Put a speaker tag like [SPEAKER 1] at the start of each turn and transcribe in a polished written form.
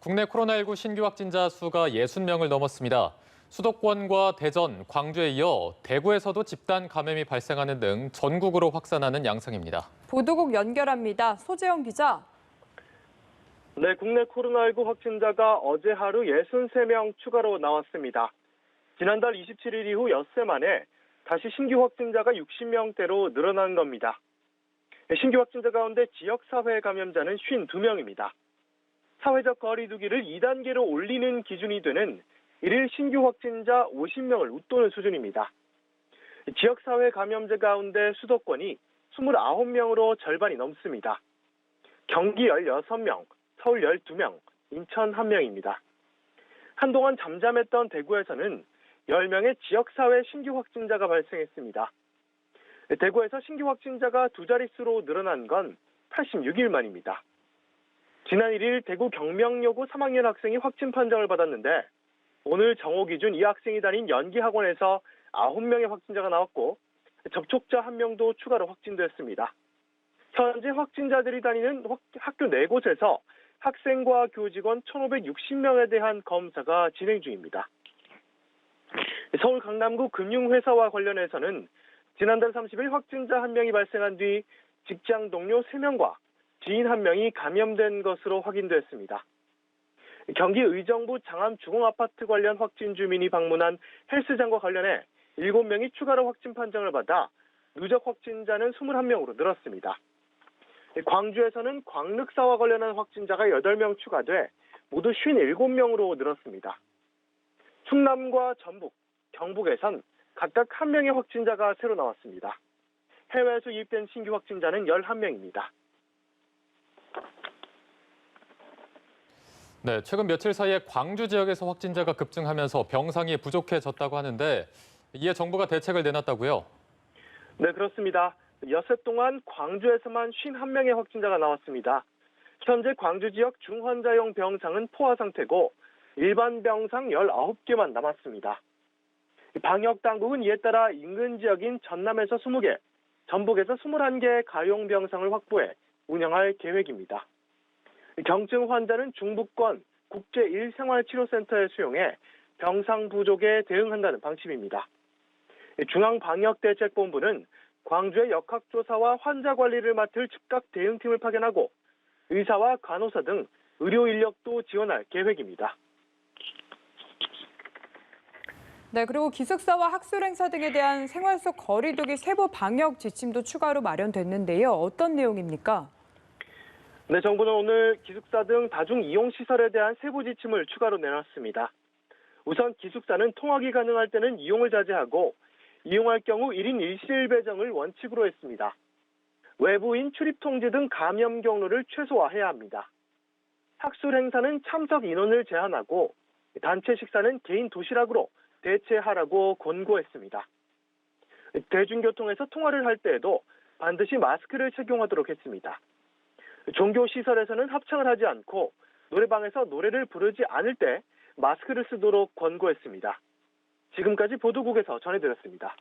[SPEAKER 1] 국내 코로나19 신규 확진자 수가 60명을 넘었습니다. 수도권과 대전, 광주에 이어 대구에서도 집단 감염이 발생하는 등 전국으로 확산하는 양상입니다.
[SPEAKER 2] 보도국 연결합니다. 소재영 기자.
[SPEAKER 3] 네, 국내 코로나19 확진자가 어제 하루 63명 추가로 나왔습니다. 지난달 27일 이후 엿새 만에 다시 신규 확진자가 60명대로 늘어난 겁니다. 신규 확진자 가운데 지역사회 감염자는 52명입니다. 사회적 거리 두기를 2단계로 올리는 기준이 되는 1일 신규 확진자 50명을 웃도는 수준입니다. 지역사회 감염자 가운데 수도권이 29명으로 절반이 넘습니다. 경기 16명, 서울 12명, 인천 1명입니다. 한동안 잠잠했던 대구에서는 10명의 지역사회 신규 확진자가 발생했습니다. 대구에서 신규 확진자가 두 자릿수로 늘어난 건 86일 만입니다. 지난 1일 대구 경명여고 3학년 학생이 확진 판정을 받았는데 오늘 정오 기준 이 학생이 다닌 연기학원에서 9명의 확진자가 나왔고 접촉자 1명도 추가로 확진됐습니다. 현재 확진자들이 다니는 학교 4곳에서 학생과 교직원 1,560명에 대한 검사가 진행 중입니다. 서울 강남구 금융회사와 관련해서는 지난달 30일 확진자 1명이 발생한 뒤 직장 동료 3명과 지인 1명이 감염된 것으로 확인됐습니다. 경기 의정부 장암 주공아파트 관련 확진 주민이 방문한 헬스장과 관련해 7명이 추가로 확진 판정을 받아 누적 확진자는 21명으로 늘었습니다. 광주에서는 광륵사와 관련한 확진자가 8명 추가돼 모두 57명으로 늘었습니다. 충남과 전북, 경북에선 각각 1명의 확진자가 새로 나왔습니다. 해외에서 유입된 신규 확진자는 11명입니다.
[SPEAKER 1] 네, 최근 며칠 사이에 광주 지역에서 확진자가 급증하면서 병상이 부족해졌다고 하는데 이에 정부가 대책을 내놨다고요?
[SPEAKER 3] 네, 그렇습니다. 엿새 동안 광주에서만 51명의 확진자가 나왔습니다. 현재 광주 지역 중환자용 병상은 포화 상태고 일반 병상 19개만 남았습니다. 방역당국은 이에 따라 인근 지역인 전남에서 20개, 전북에서 21개 가용 병상을 확보해 운영할 계획입니다. 경증 환자는 중부권 국제1생활치료센터에 수용해 병상 부족에 대응한다는 방침입니다. 중앙방역대책본부는 광주의 역학조사와 환자 관리를 맡을 즉각 대응팀을 파견하고 의사와 간호사 등 의료 인력도 지원할 계획입니다.
[SPEAKER 2] 네, 그리고 기숙사와 학술 행사 등에 대한 생활 속 거리 두기 세부 방역 지침도 추가로 마련됐는데요. 어떤 내용입니까?
[SPEAKER 3] 네, 정부는 오늘 기숙사 등 다중 이용 시설에 대한 세부 지침을 추가로 내놨습니다. 우선 기숙사는 통학이 가능할 때는 이용을 자제하고 이용할 경우 1인 1실 배정을 원칙으로 했습니다. 외부인 출입 통제 등 감염 경로를 최소화해야 합니다. 학술 행사는 참석 인원을 제한하고 단체 식사는 개인 도시락으로 대체하라고 권고했습니다. 대중교통에서 통화를 할 때에도 반드시 마스크를 착용하도록 했습니다. 종교시설에서는 합창을 하지 않고 노래방에서 노래를 부르지 않을 때 마스크를 쓰도록 권고했습니다. 지금까지 보도국에서 전해드렸습니다.